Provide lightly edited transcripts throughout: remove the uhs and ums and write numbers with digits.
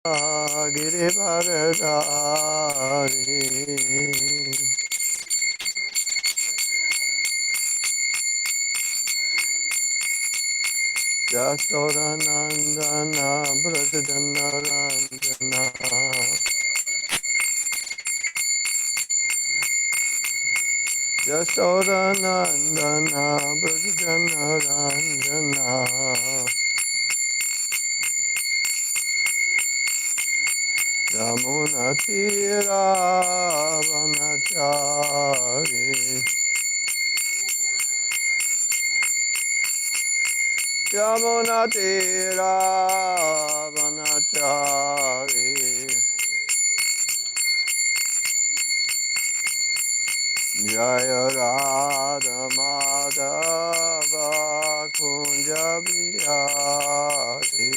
Girivardhari Yasodanandana Brajadanaranjana Yasodanandana Brajadanaranjana Yamunatira Vanachari Yamunatira Vanachari Jaya Radha Madhava Kunja Bihari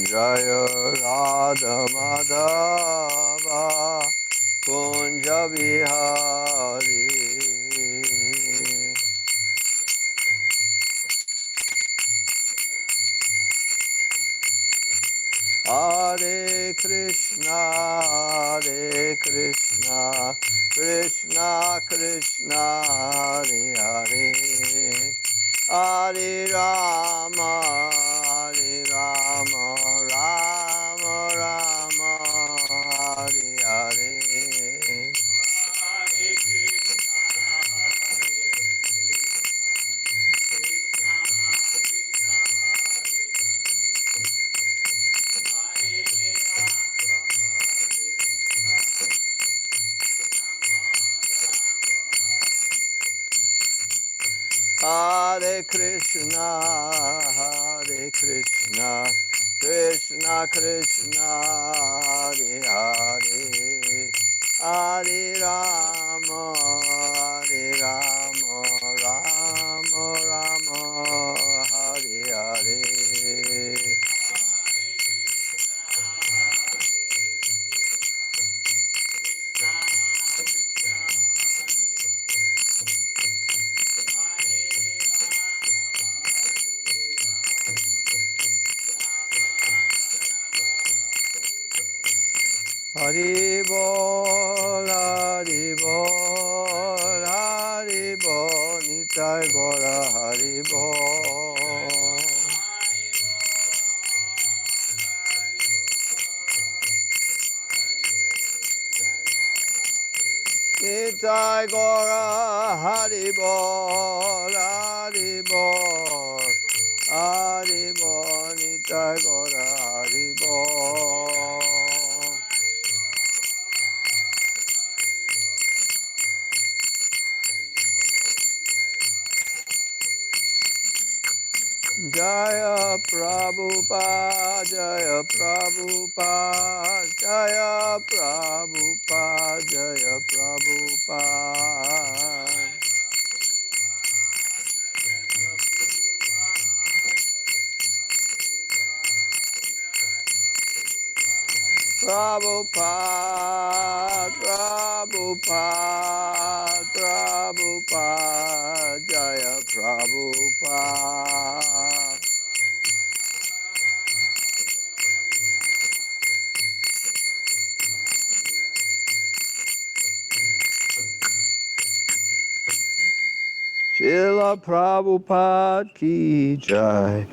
Jaya Radha Madhava Kunja Bihari Hare Krishna, Krishna Krishna, Hare Hare, Hare Rama, Rama Rama, Hare Hare. Hare Krishna, Krishna Krishna, Hare Hare, Hare Rama, Rama Rama, Hare Hare. Hari Bol, Nitai Gora Hari Bol. Nitai Gora Hari Bol, Nitai Gora Hari Bol. Jaya Prabhupada, Jaya Prabhupada, Jaya Prabhupada, Jaya Prabhupada. Prabhupada, Jaya Prabhupada. Srila Prabhupada ki jai,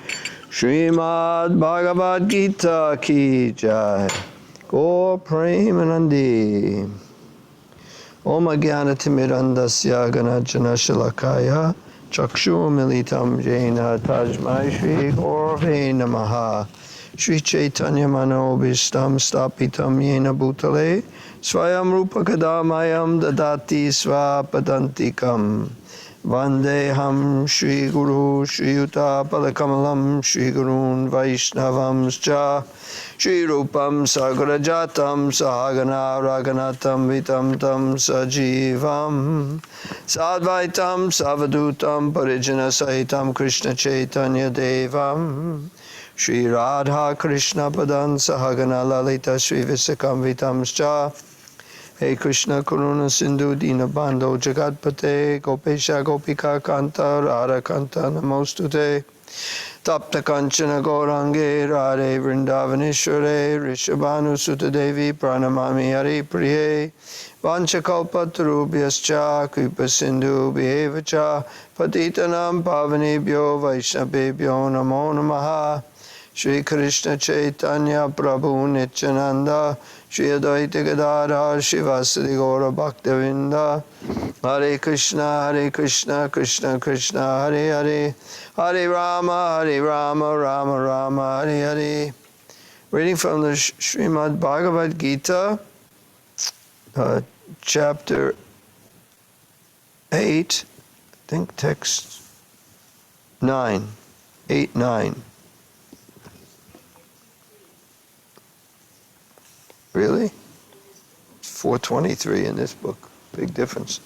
Srimad Bhagavad Gita ki jai, Gaur Premanandi. Om Ajnanatimidandasya Ganajana Shalakaya Chakshur Militam Jena Tajmai Shri Gurave Namaha. Shri Chaitanya Manobishtam Stapitam Yena Bhutale Swayam Rupa Kadamayam Dadati Swapadantikam. Vandeham Shri Guru Shri Yuta Palakamalam Shri Gurun Vaishnavam Scha Shri Rupam Sagrajatam Sahagana Raganatam Vitam Tam Sajivam Sadvaitam Savadutam Parijana Sahitam Krishna Chaitanya Devam Shri Radha Krishna Padan Sahagana Lalita Shri Visakam Vitam Scha Hey Krishna Karuna Sindhu Dinabandho Jagatpate Gopesha Gopika Kanta Radha Kanta Namostute Tapta Kanchana Gaurange Radhe Vrindavaneshware Rishabhanu Sutadevi Pranamami Hari Priye Vanchakalpatarubhyascha Kripa Sindhu Bhevacha Patitanam Pavanebhyo Vaishnavebhyo Namo Namaha Shri Krishna Chaitanya Prabhu Nityananda Shri Advaita Gadadhar Shivasadi Gaura Bhaktavinda Hare Krishna Krishna Krishna Hare Hare Hare Rama Rama Rama Hare Hare. Reading from the Srimad Bhagavad Gita, chapter 8, I think text 9, 8, 9. Really? 423 in this book. Big difference.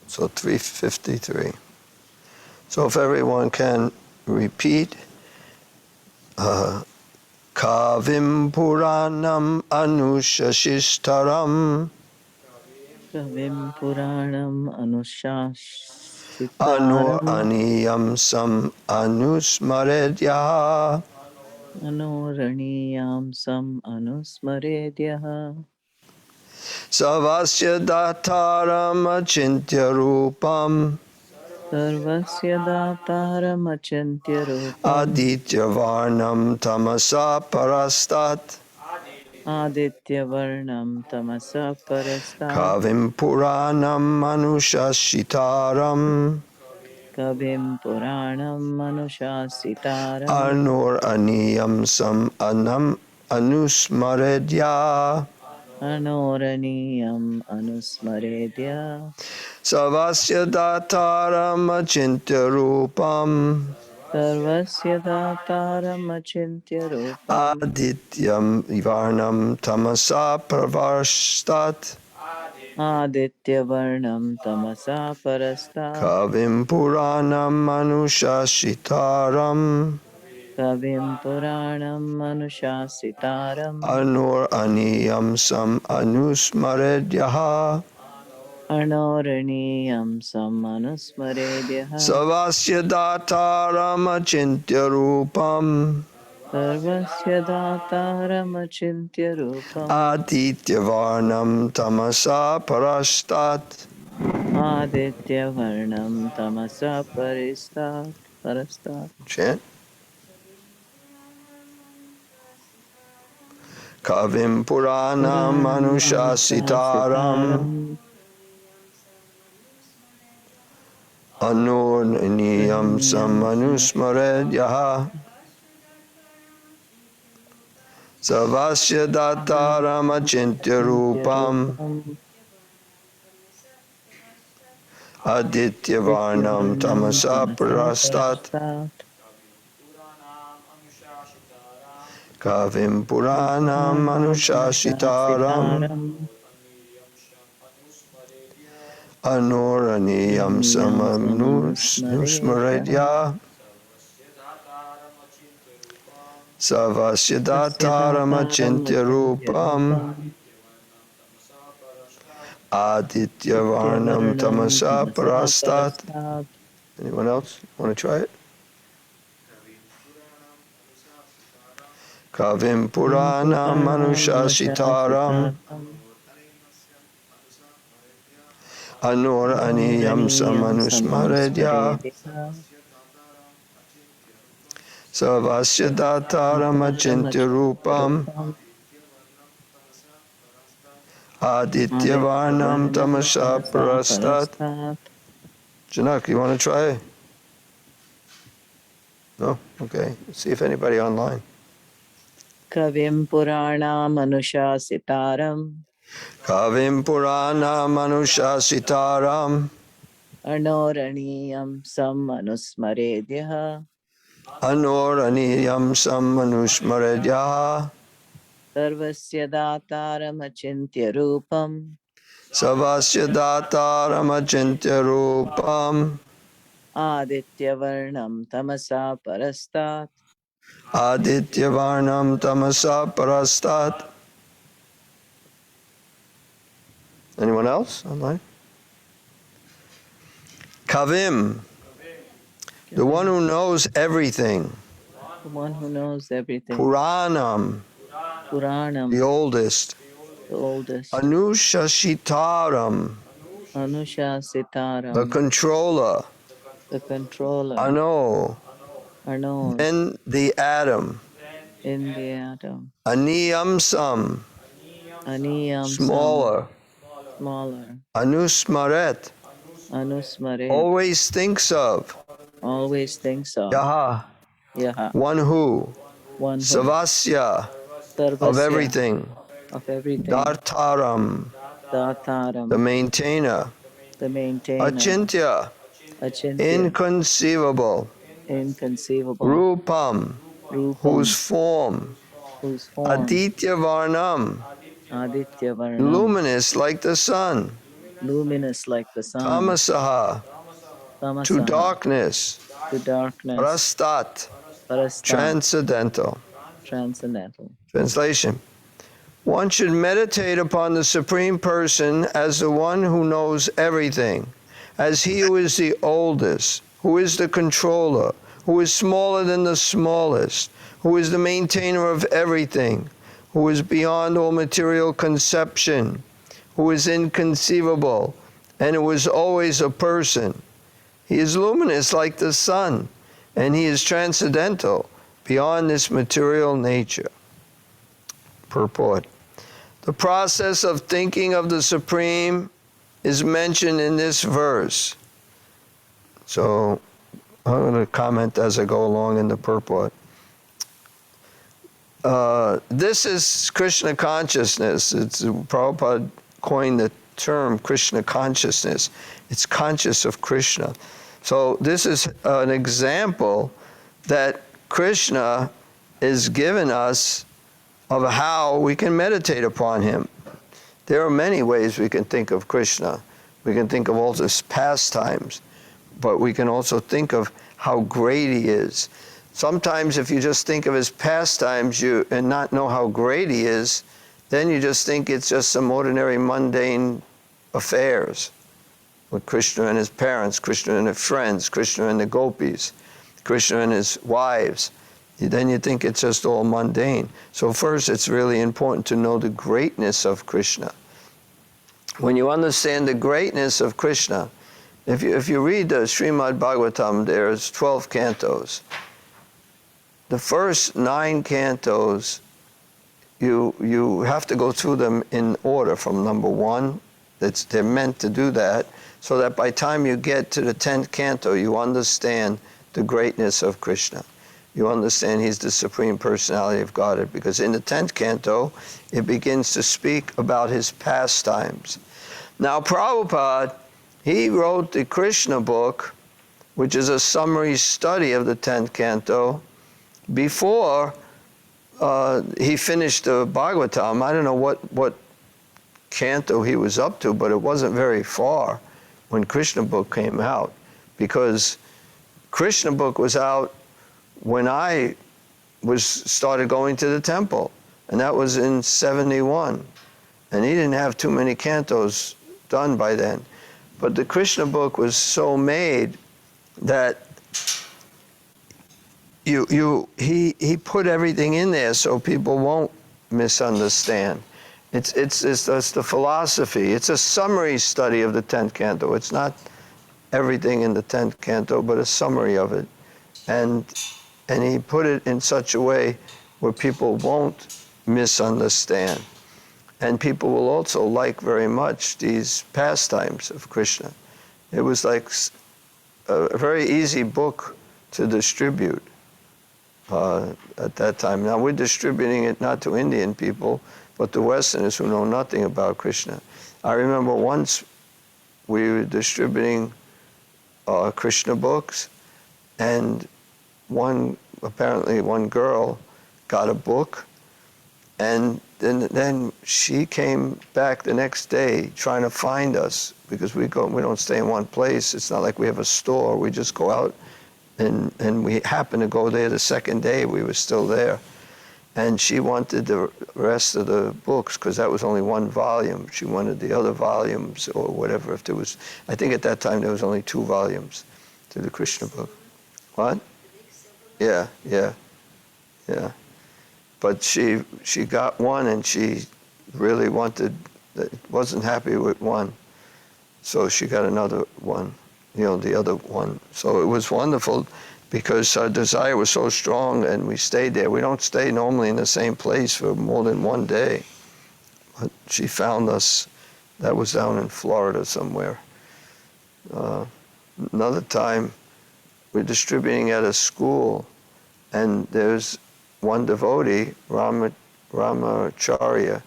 So 353. So if everyone can repeat, Kavim Puranam Anushashistaram Kavim Puranam Anur Anushasitaram Aniyam Sam Anusmaredya Anoraniyam Sam Anusmaredyaha Savasya Dataram Achintya Rupam Sarvasya Dataram Achintya Rupam Aditya Varnam Tamasa Parastat Aditya Varnam Tamasa Parastat Kavim Puranam Anushashitaram Kavim Puranam Manushasitaram Anur Aniyam Sam Anam Anusmaredya Anoraniyam Anusmaredya Savasya Dataram Achintya Rupam Sarvasya Dataram Achintya Rupam Adityam Varnam Tamasa Pravarstat Aditya Varnam Tamasa Parastat Kavim Puranam Anushashitaram Kavim Puranam Manushasitaram Anur Aniyam Sam Anusmaredyaha Anoraniyam Samanusmaredyaha Savasya Dataram Achintya Rupam Sarvasya Dataram Achintya Rupam Aditya Varnam Tamasa Parastat. Aditya Varnam Tamasa Parastat Chant. Kavim Puranam Puranam Anushasitaram Manushasitaram Anurniyam Anuriyam Samanusmaredyaha Savasya Dataram Achintya Rupam Rupam Aditya Varnam Dityavarnam Tamasa Tamasa Parastat Parastat Kavim Puranam Puranam Anushasitaram Manushasitaram Anoraniyam Niyam Samanusmaredya Samanusmaredya Savasya Dataram Asya Achintya Rupam Rupam Aditya Varnam Dityavarnam Tamasa Tamasa Parastat. Parastat Anyone else want to try it? Kavim Puranam Puranam Manushasitaram Manushasitaram Anur Aniyam Anoraniyam Samanusmaredya Samanusmaredya Savasya Dataram Achintya Rupam Rupam Aditya Aditya Varnam Varnam Tamasa Tamasa Parastat. Parastat Janak, you want to try? No? Okay. Let's see if anybody online. Kavim Puranam Manushasitaram Kavim Purana Manushasitaram Anoraniyam Samanusmaredya Anoraniyam Samanushmaredya Sarvasya Dataram Achintya Rupam Savasya Dataram Achintya Rupam Aditya Varnam Tamasa Parastat Aditya Varnam Tamasa Parastat Anyone else online? Kavim, the one who knows everything. The one who knows everything. Puranam, Puranam, the oldest. the oldest. Anushashitaram, Anusha the Sitaram, controller. the controller. Ano, Arno, then the atom. in the atom. Aniyamsam, Aniyam Sam, smaller. smaller. Anusmaret, Anusmaret, always thinks of. always thinks of. Yaha, Yaha, one who. one who. Savasya, of Sarvasya, everything. of everything. Dartaram, the Dataram, maintainer. the maintainer. Achintya, Achintya, inconceivable. inconceivable. Rupam, Rupam, whose form. whose form. Aditya Varnam, Aditya Varnam, luminous like the sun. luminous like the sun. Tamasaha, to Tamasaha, darkness. to darkness. Prastat, Parastat, transcendental. transcendental. Translation. One should meditate upon the Supreme Person as the one who knows everything, as he who is the oldest, who is the controller, who is smaller than the smallest, who is the maintainer of everything, who is beyond all material conception, who is inconceivable, and who is always a person. He is luminous like the sun, and he is transcendental, beyond this material nature. Purport. The process of thinking of the Supreme is mentioned in this verse. So I'm going to comment as I go along in the purport. This is Krishna consciousness. Prabhupada coined the term Krishna consciousness. It's conscious of Krishna. So this is an example that Krishna is giving us of how we can meditate upon him. There are many ways we can think of Krishna. We can think of all his pastimes, but we can also think of how great he is. Sometimes if you just think of his pastimes and not know how great he is, then you just think it's just some ordinary mundane affairs with Krishna and his parents, Krishna and his friends, Krishna and the gopis, Krishna and his wives. Then you think it's just all mundane. So first, it's really important to know the greatness of Krishna. When you understand the greatness of Krishna, if you read the Srimad Bhagavatam, there's 12 cantos. The first 9 cantos, you have to go through them in order from number 1. They're meant to do that, so that by the time you get to the 10th canto, you understand the greatness of Krishna. You understand he's the Supreme Personality of Godhead, because in the 10th canto, it begins to speak about his pastimes. Now, Prabhupada, he wrote the Krishna book, which is a summary study of the 10th canto, before he finished the Bhagavatam. I don't know what canto he was up to, but it wasn't very far when Krishna book came out, because Krishna book was out when I started going to the temple, and that was in 71. And he didn't have too many cantos done by then. But the Krishna book was so made that he put everything in there so people won't misunderstand. It's the philosophy. It's a summary study of the 10th canto. It's not everything in the 10th canto, but a summary of it. And he put it in such a way where people won't misunderstand. And people will also like very much these pastimes of Krishna. It was like a very easy book to distribute at that time. Now we're distributing it not to Indian people, but to Westerners who know nothing about Krishna. I remember once we were distributing Krishna books, and apparently one girl got a book, and then she came back the next day trying to find us, because we don't stay in one place. It's not like we have a store. We just go out, and we happened to go there the second day. We were still there, and she wanted the rest of the books because that was only one volume. She wanted the other volumes or whatever. If there was, I think at that time there was only 2 volumes to the Krishna book. What? Yeah. But she got one, and she really wasn't happy with one, so she got another one, the other one. So it was wonderful because our desire was so strong, and we stayed there. We don't stay normally in the same place for more than one day. But she found us. That was down in Florida somewhere. Another time, we're distributing at a school, and there's one devotee, Ramacharya.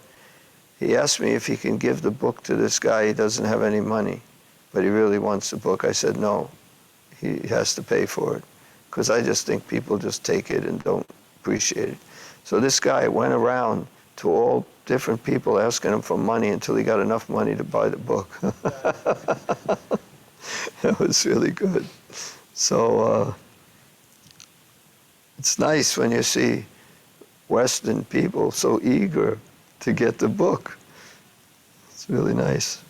He asked me if he can give the book to this guy. He doesn't have any money, but he really wants the book. I said, no, he has to pay for it, because I just think people just take it and don't appreciate it. So this guy went around to all different people asking him for money until he got enough money to buy the book. That was really good. So it's nice when you see Western people so eager to get the book. It's really nice.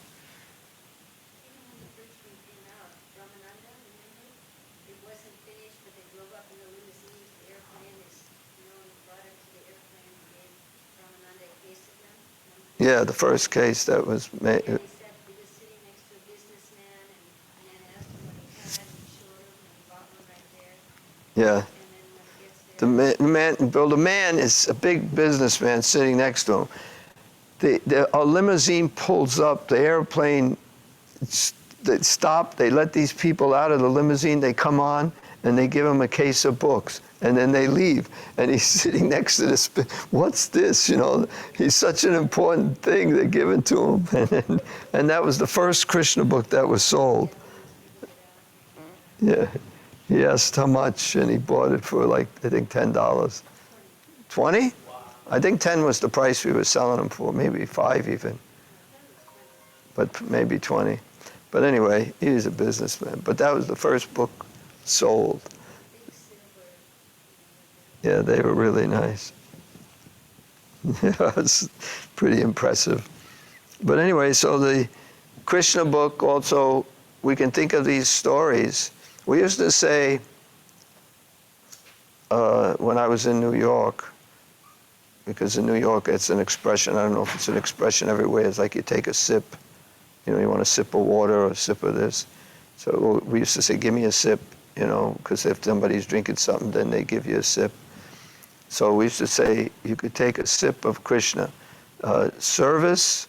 Yeah, the first case that was made. He said he was sitting next to a businessman, and asked him what he had, and he showed him, and he bought one right there. Yeah. And then when he gets there, The man is a big businessman sitting next to him. A limousine pulls up, the airplane, they stop, they let these people out of the limousine, they come on, and they give him a case of books, and then they leave. And he's sitting next to this, what's this, He's such an important thing, they give it to him. And that was the first Krishna book that was sold. Yeah. He asked how much, and he bought it for I think $10. 20? I think 10 was the price we were selling them for, maybe 5 even. But maybe 20. But anyway, he was a businessman. But that was the first book sold. Yeah, they were really nice. It was pretty impressive. But anyway, so the Krishna book also, we can think of these stories. We used to say, when I was in New York, because in New York it's an expression, I don't know if it's an expression everywhere, it's like you take a sip, you want a sip of water or a sip of this. So we used to say, give me a sip, because if somebody's drinking something, then they give you a sip. So we used to say, you could take a sip of Krishna. Service,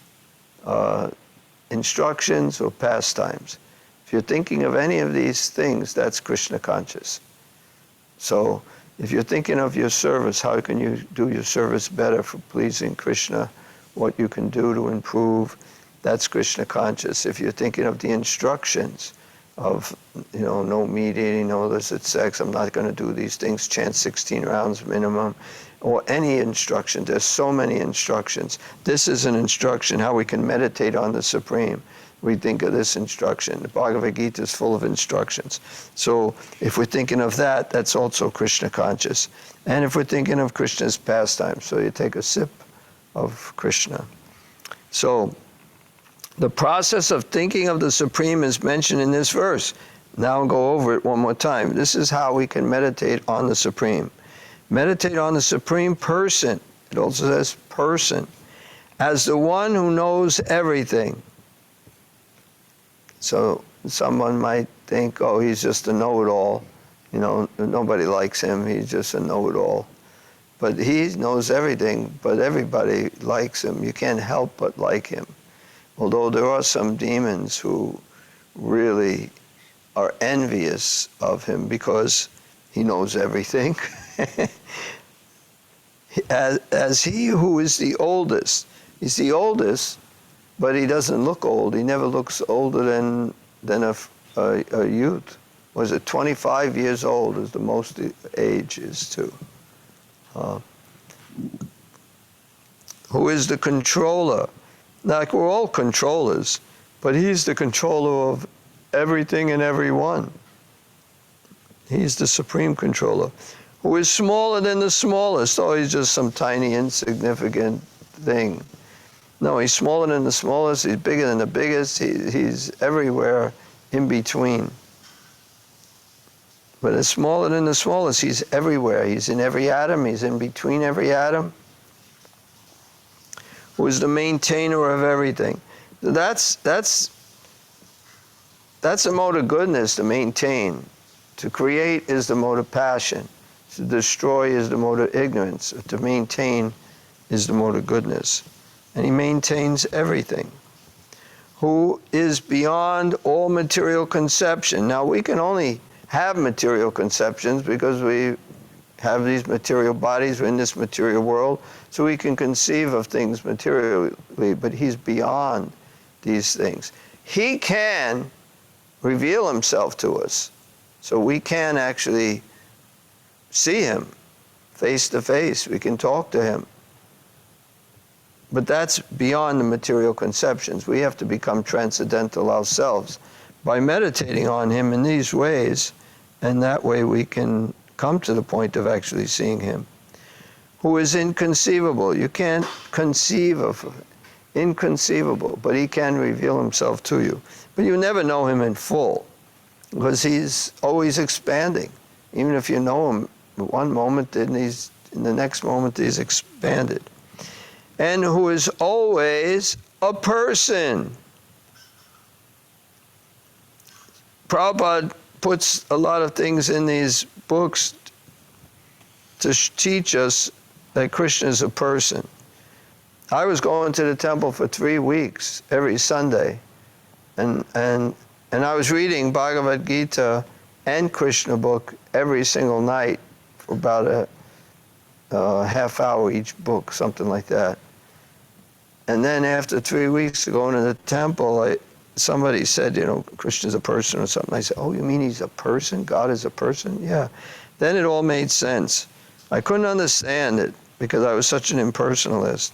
instructions, or pastimes. If you're thinking of any of these things, that's Krishna conscious. So if you're thinking of your service, how can you do your service better for pleasing Krishna, what you can do to improve, that's Krishna conscious. If you're thinking of the instructions of, no meat eating, no illicit sex, I'm not going to do these things, chant 16 rounds minimum, or any instruction, there's so many instructions. This is an instruction how we can meditate on the Supreme. We think of this instruction. The Bhagavad Gita is full of instructions. So if we're thinking of that, that's also Krishna conscious. And if we're thinking of Krishna's pastime, so you take a sip of Krishna. So the process of thinking of the Supreme is mentioned in this verse. Now I'll go over it one more time. This is how we can meditate on the Supreme. Meditate on the Supreme Person. It also says person. As the one who knows everything. So someone might think, oh, he's just a know-it-all. Nobody likes him. He's just a know-it-all. But he knows everything, but everybody likes him. You can't help but like him. Although there are some demons who really are envious of him because he knows everything. As he who is the oldest, he's the oldest, but he doesn't look old. He never looks older than a youth. Was it 25 years old is the most age is to. Who is the controller? Like we're all controllers, but he's the controller of everything and everyone. He's the supreme controller. who is smaller than the smallest. Oh, he's just some tiny, insignificant thing. No, he's smaller than the smallest, he's bigger than the biggest, he's everywhere in between. But it's smaller than the smallest, he's everywhere. He's in every atom, he's in between every atom. Who is the maintainer of everything. That's a mode of goodness, to maintain. To create is the mode of passion. To destroy is the mode of ignorance. To maintain is the mode of goodness. And he maintains everything. Who is beyond all material conception. Now we can only have material conceptions because we have these material bodies, we're in this material world, so we can conceive of things materially, but he's beyond these things. He can reveal himself to us, so we can actually see him face to face, we can talk to him. But that's beyond the material conceptions. We have to become transcendental ourselves by meditating on him in these ways, and that way we can come to the point of actually seeing him. Who is inconceivable. You can't conceive of him. Inconceivable, but he can reveal himself to you. But you never know him in full, because he's always expanding. Even if you know him one moment, then in the next moment he's expanded. And who is always a person. Prabhupada puts a lot of things in these books to teach us that Krishna is a person. I was going to the temple for 3 weeks every Sunday, and I was reading Bhagavad Gita and Krishna book every single night for about a half hour each book, something like that. And then after 3 weeks of going to the temple, somebody said, Krishna's a person or something. I said, oh, you mean he's a person? God is a person? Yeah. Then it all made sense. I couldn't understand it because I was such an impersonalist.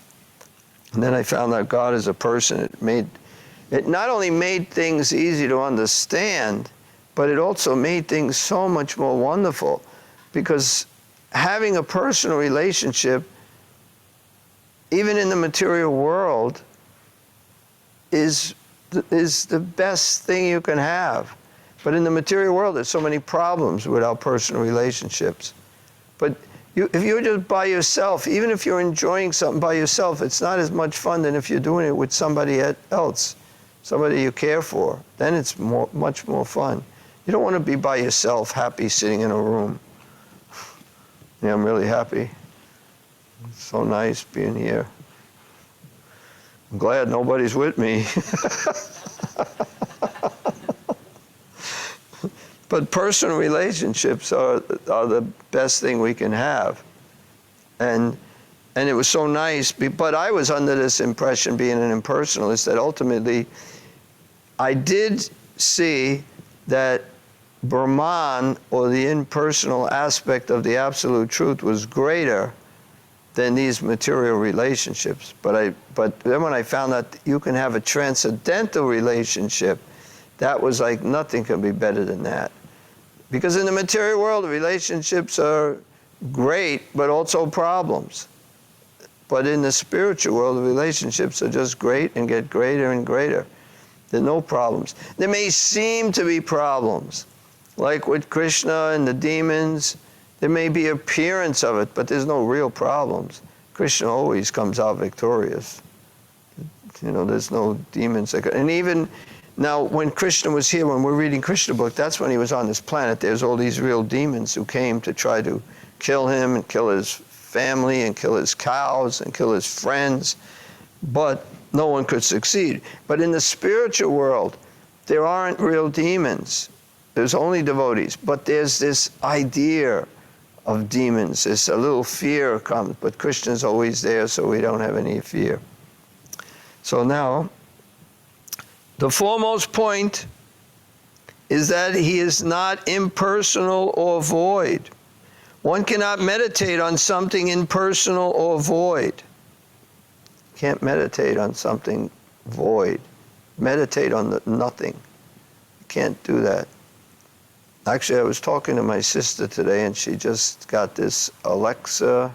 And then I found out God is a person. It not only made things easy to understand, but it also made things so much more wonderful, because having a personal relationship, even in the material world, is the best thing you can have. But in the material world, there's so many problems with our personal relationships. But if you're just by yourself, even if you're enjoying something by yourself, it's not as much fun than if you're doing it with somebody else, somebody you care for. Then it's much more fun. You don't want to be by yourself, happy, sitting in a room. Yeah, I'm really happy. It's so nice being here. I'm glad nobody's with me. But personal relationships are the best thing we can have. And it was so nice, but I was under this impression, being an impersonalist, that ultimately I did see that Brahman, or the impersonal aspect of the absolute truth, was greater than these material relationships. But then when I found out that you can have a transcendental relationship, that was like nothing can be better than that. Because in the material world, the relationships are great, but also problems. But in the spiritual world, the relationships are just great and get greater and greater. There are no problems. There may seem to be problems, like with Krishna and the demons. There may be appearance of it, but there's no real problems. Krishna always comes out victorious. There's no demons. And even now, when Krishna was here, when we're reading Krishna book, that's when he was on this planet. There's all these real demons who came to try to kill him and kill his family and kill his cows and kill his friends. But no one could succeed. But in the spiritual world, there aren't real demons. There's only devotees. But there's this idea of demons. There's a little fear comes, but Krishna's always there, so we don't have any fear. So now, the foremost point is that he is not impersonal or void. One cannot meditate on something impersonal or void. Can't meditate on something void. Meditate on nothing. You can't do that. Actually, I was talking to my sister today, and she just got this Alexa,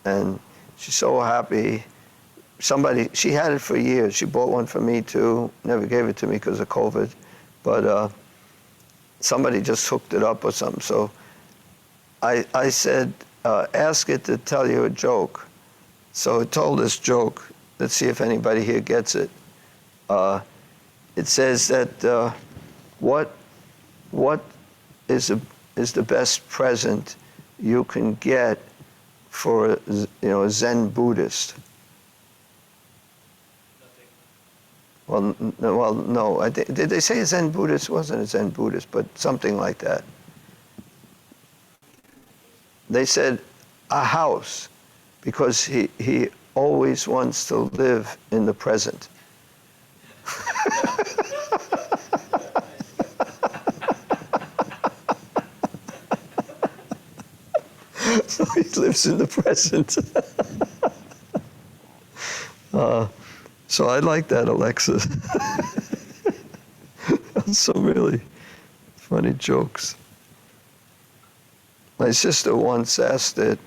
and she's so happy. She had it for years. She bought one for me too. Never gave it to me because of COVID, but somebody just hooked it up or something. So I said, ask it to tell you a joke. So it told this joke. Let's see if anybody here gets it. It says that what is the best present you can get for a Zen Buddhist? Well, no. Did they say a Zen Buddhist? It wasn't a Zen Buddhist, but something like that. They said a house, because he always wants to live in the present. So he lives in the present. So I like that, Alexa. Some really funny jokes. My sister once asked it,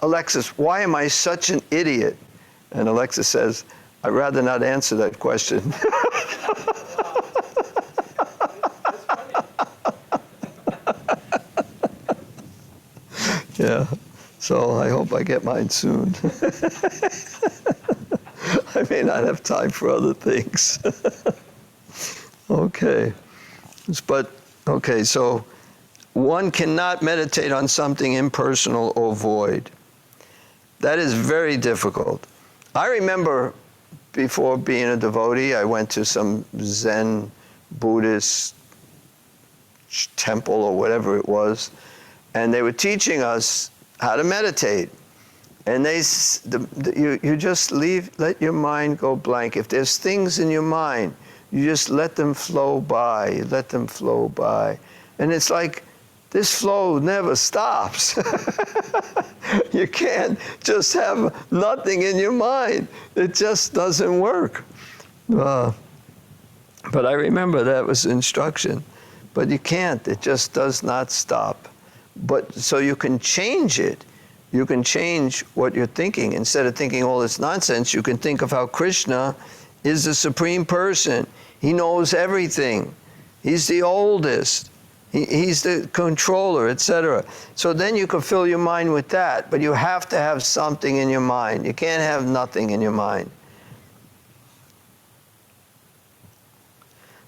Alexis, why am I such an idiot? And Alexa says, I'd rather not answer that question. Yeah, so I hope I get mine soon. I may not have time for other things. Okay, so one cannot meditate on something impersonal or void. That is very difficult. I remember before being a devotee, I went to some Zen Buddhist temple or whatever it was, and they were teaching us how to meditate. And you just let your mind go blank. If there's things in your mind, you just let them flow by. And it's like, this flow never stops. You can't just have nothing in your mind. It just doesn't work. But I remember that was instruction. But you can't. It just does not stop. But so you can change it. You can change what you're thinking. Instead of thinking all this nonsense, you can think of how Krishna is the Supreme Person. He knows everything. He's the oldest. He's the controller, etc. So then you can fill your mind with that, but you have to have something in your mind. You can't have nothing in your mind.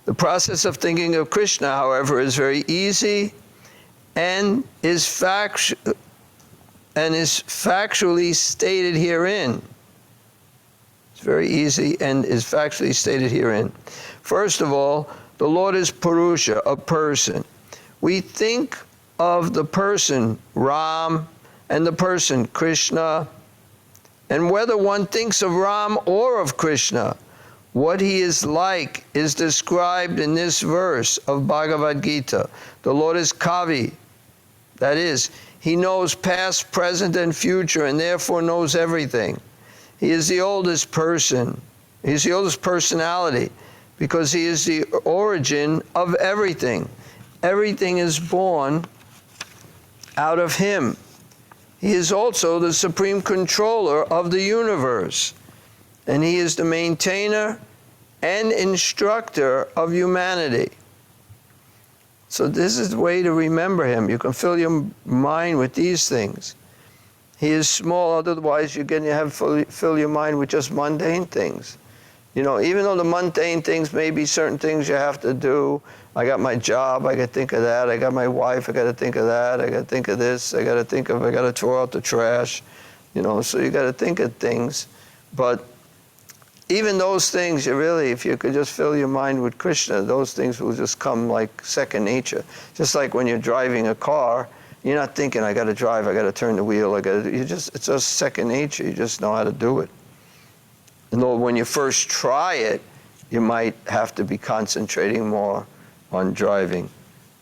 The process of thinking of Krishna, however, is very easy and is factually stated herein. It's very easy and is factually stated herein. First of all, the Lord is Purusha, a person. We think of the person Ram and the person Krishna, and whether one thinks of Ram or of Krishna, what he is like is described in this verse of Bhagavad Gita. The Lord is Kavi, that is, he knows past, present, and future, and therefore knows everything. He is the oldest person. He's the oldest personality because he is the origin of everything. Everything is born out of him. He is also the supreme controller of the universe, and he is the maintainer and instructor of humanity. So this is the way to remember him. You can fill your mind with these things. He is small, otherwise you fill your mind with just mundane things. You know, even though the mundane things may be certain things you have to do. I got my job, I got to think of that. I got my wife, I got to think of that. I got to think of this. I got to throw out the trash. You know, so you got to think of things. But even those things, if you could just fill your mind with Krishna, those things will just come like second nature. Just like when you're driving a car, you're not thinking, I got to drive, I got to turn the wheel, it's just second nature. You just know how to do it. And though when you first try it, you might have to be concentrating more on driving.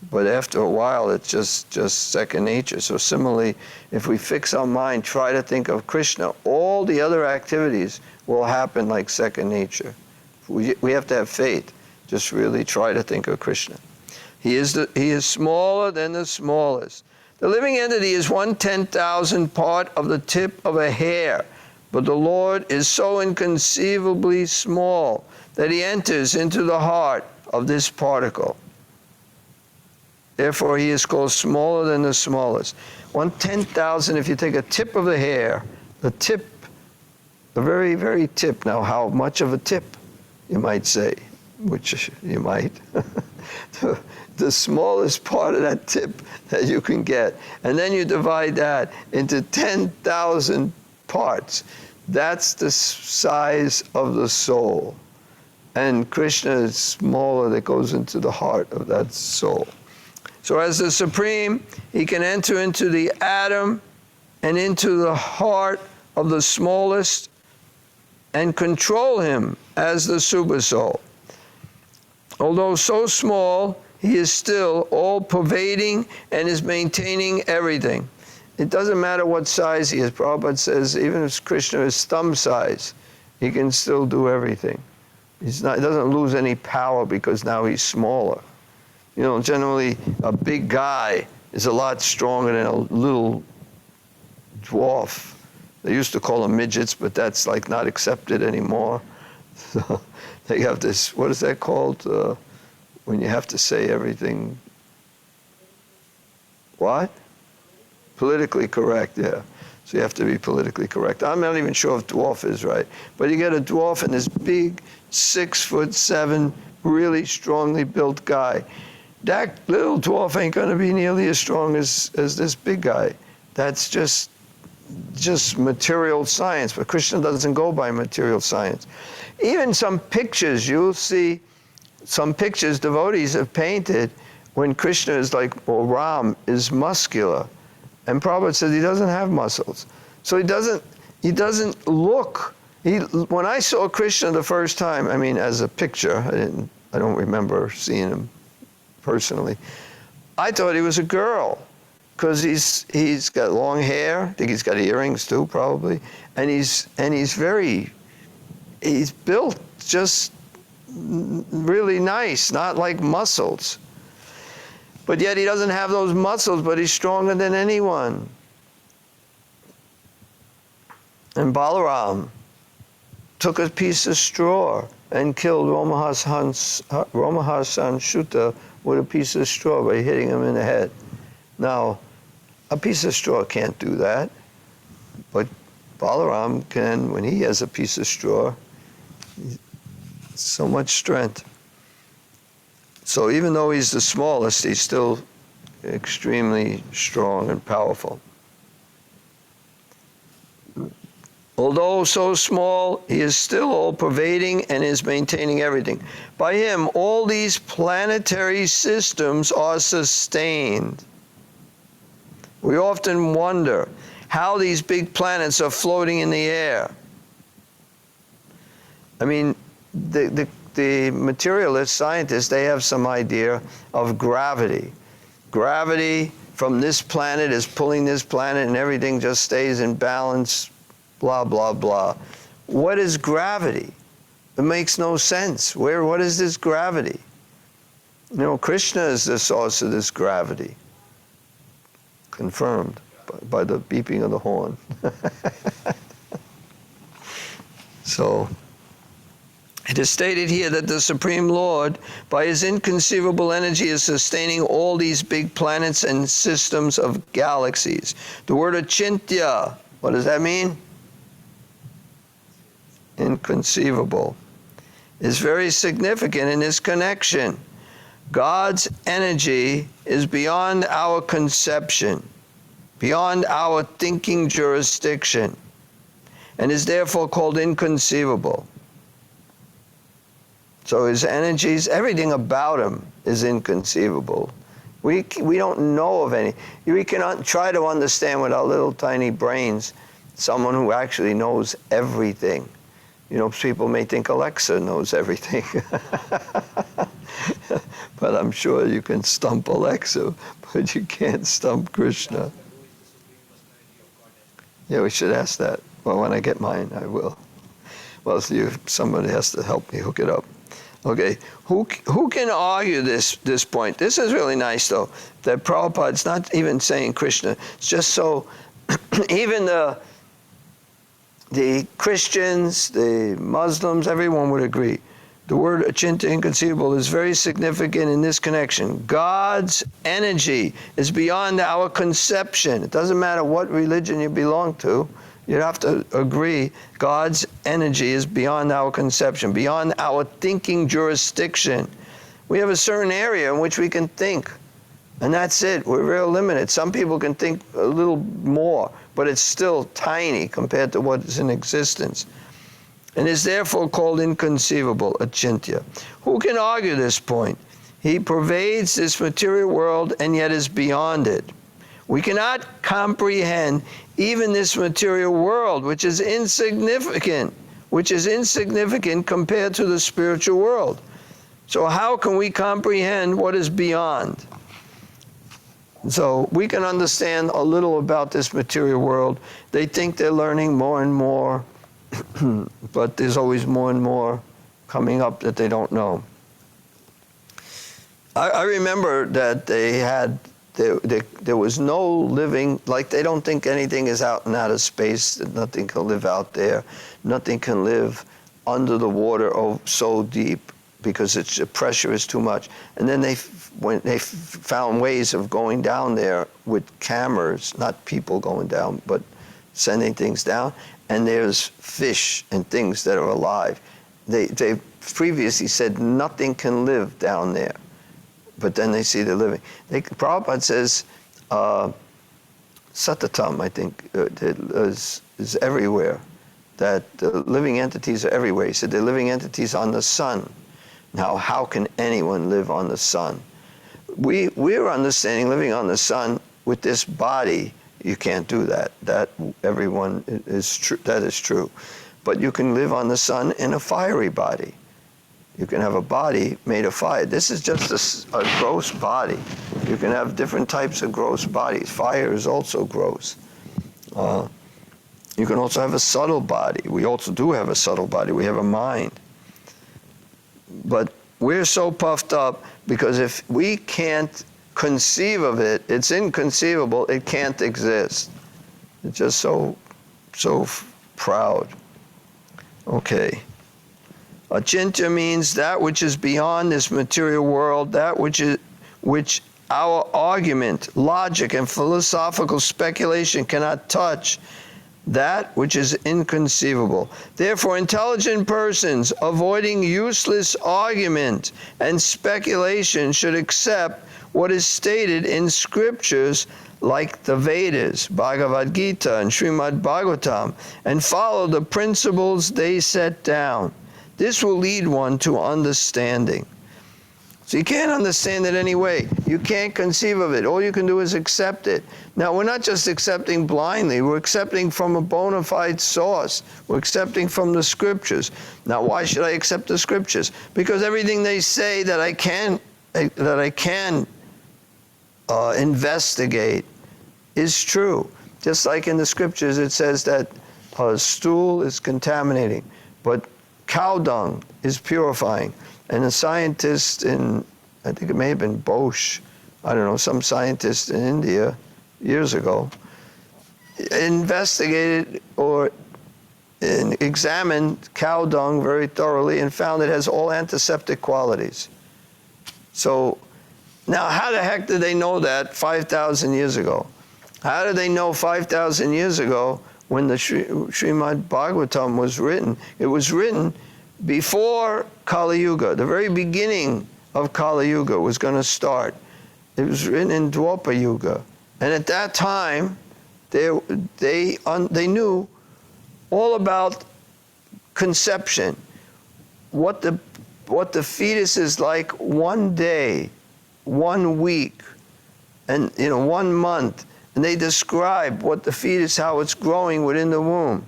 But after a while, it's just second nature. So similarly, if we fix our mind, try to think of Krishna, all the other activities will happen like second nature. We have to have faith. Just really try to think of Krishna. He is smaller than the smallest. The living entity is 1/10,000th part of the tip of a hair, but the Lord is so inconceivably small that he enters into the heart of this particle. Therefore, he is called smaller than the smallest. 1/10,000, if you take a tip of the hair, the tip, the very, very tip. Now, how much of a tip, you might say, which you might. The smallest part of that tip that you can get. And then you divide that into 10,000 parts. That's the size of the soul. And Krishna is smaller, that goes into the heart of that soul. So as the Supreme, he can enter into the atom and into the heart of the smallest and control him as the Supersoul. Although so small, he is still all-pervading and is maintaining everything. It doesn't matter what size he is. Prabhupada says even if Krishna is thumb size, he can still do everything. He doesn't lose any power because now he's smaller. You know, generally a big guy is a lot stronger than a little dwarf. They used to call them midgets, but that's like not accepted anymore. So they have this, what is that called? When you have to say everything. What? Politically correct, yeah. So you have to be politically correct. I'm not even sure if dwarf is right. But you get a dwarf and this big 6'7", really strongly built guy. That little dwarf ain't going to be nearly as strong as this big guy. That's just material science. But Krishna doesn't go by material science. Even some pictures, you'll see some pictures devotees have painted when Krishna is like, or Ram is muscular. And Prabhupada says he doesn't have muscles. So he doesn't look. When I saw Krishna the first time, I mean, as a picture, I don't remember seeing him personally. I thought he was a girl because he's got long hair. I think he's got earrings too, probably. And he's built just really nice, not like muscles. But yet he doesn't have those muscles, but he's stronger than anyone. And Balaram took a piece of straw and killed Romaharsan Shuta with a piece of straw by hitting him in the head. Now, a piece of straw can't do that, but Balaram can, when he has a piece of straw, so much strength. So even though he's the smallest, he's still extremely strong and powerful. Although so small, he is still all-pervading and is maintaining everything. By him, all these planetary systems are sustained. We often wonder how these big planets are floating in the air. I mean, the materialist scientists, they have some idea of gravity. Gravity from this planet is pulling this planet and everything just stays in balance, blah, blah, blah. What is gravity? It makes no sense. What is this gravity? You know, Krishna is the source of this gravity. Confirmed by the beeping of the horn. So, it is stated here that the Supreme Lord, by his inconceivable energy, is sustaining all these big planets and systems of galaxies. The word achintya, what does that mean? Inconceivable. Is very significant in this connection. God's energy is beyond our conception, beyond our thinking jurisdiction, and is therefore called inconceivable. So his energies, everything about him is inconceivable. We don't know of any. We cannot try to understand with our little tiny brains someone who actually knows everything. You know, people may think Alexa knows everything. But I'm sure you can stump Alexa, but you can't stump Krishna. Yeah, we should ask that. Well, when I get mine, I will. Well, somebody has to help me hook it up. Okay, who can argue this point? This is really nice, though, that Prabhupada's not even saying Krishna. It's just so even the Christians, the Muslims, everyone would agree. The word achintya, inconceivable, is very significant in this connection. God's energy is beyond our conception. It doesn't matter what religion you belong to. You have to agree, God's energy is beyond our conception, beyond our thinking jurisdiction. We have a certain area in which we can think, and that's it. We're real limited. Some people can think a little more, but it's still tiny compared to what is in existence, and is therefore called inconceivable, achintya. Who can argue this point? He pervades this material world and yet is beyond it. We cannot comprehend even this material world, which is insignificant compared to the spiritual world. So how can we comprehend what is beyond? So we can understand a little about this material world. They think they're learning more and more, but there's always more and more coming up that they don't know. I remember that there was no living, like they don't think anything is out in outer space, that nothing can live out there, nothing can live under the water so deep because the pressure is too much. And then they found ways of going down there with cameras, not people going down, but sending things down, and there's fish and things that are alive. They previously said nothing can live down there. But then they see they're living. Prabhupada says, Satatam, I think, is everywhere. That the living entities are everywhere. He said they're living entities on the sun. Now, how can anyone live on the sun? We're understanding living on the sun with this body. You can't do that. That everyone is true. That is true. But you can live on the sun in a fiery body. You can have a body made of fire. This is just a gross body. You can have different types of gross bodies. Fire is also gross. You can also have a subtle body. We also do have a subtle body. We have a mind. But we're so puffed up because if we can't conceive of it, it's inconceivable, it can't exist. It's just so proud. Okay. Achintya means that which is beyond this material world, that which our argument, logic, and philosophical speculation cannot touch, that which is inconceivable. Therefore, intelligent persons avoiding useless argument and speculation should accept what is stated in scriptures like the Vedas, Bhagavad Gita, and Srimad Bhagavatam, and follow the principles they set down. This will lead one to understanding. So you can't understand it anyway. You can't conceive of it. All you can do is accept it. Now, we're not just accepting blindly. We're accepting from a bona fide source. We're accepting from the scriptures. Now, why should I accept the scriptures? Because everything they say that I can investigate is true. Just like in the scriptures, it says that stool is contaminating, but cow dung is purifying. And a scientist in, I think it may have been Bosch, I don't know, some scientist in India years ago, investigated or examined cow dung very thoroughly and found it has all antiseptic qualities. So now how the heck did they know that 5,000 years ago? How did they know 5,000 years ago when the Srimad Bhagavatam was written? It was written before Kali Yuga. The very beginning of Kali Yuga was going to start. It was written in Dwapara Yuga. And at that time, they knew all about conception, what the fetus is like one day, 1 week, and 1 month. And they describe what the fetus, how it's growing within the womb.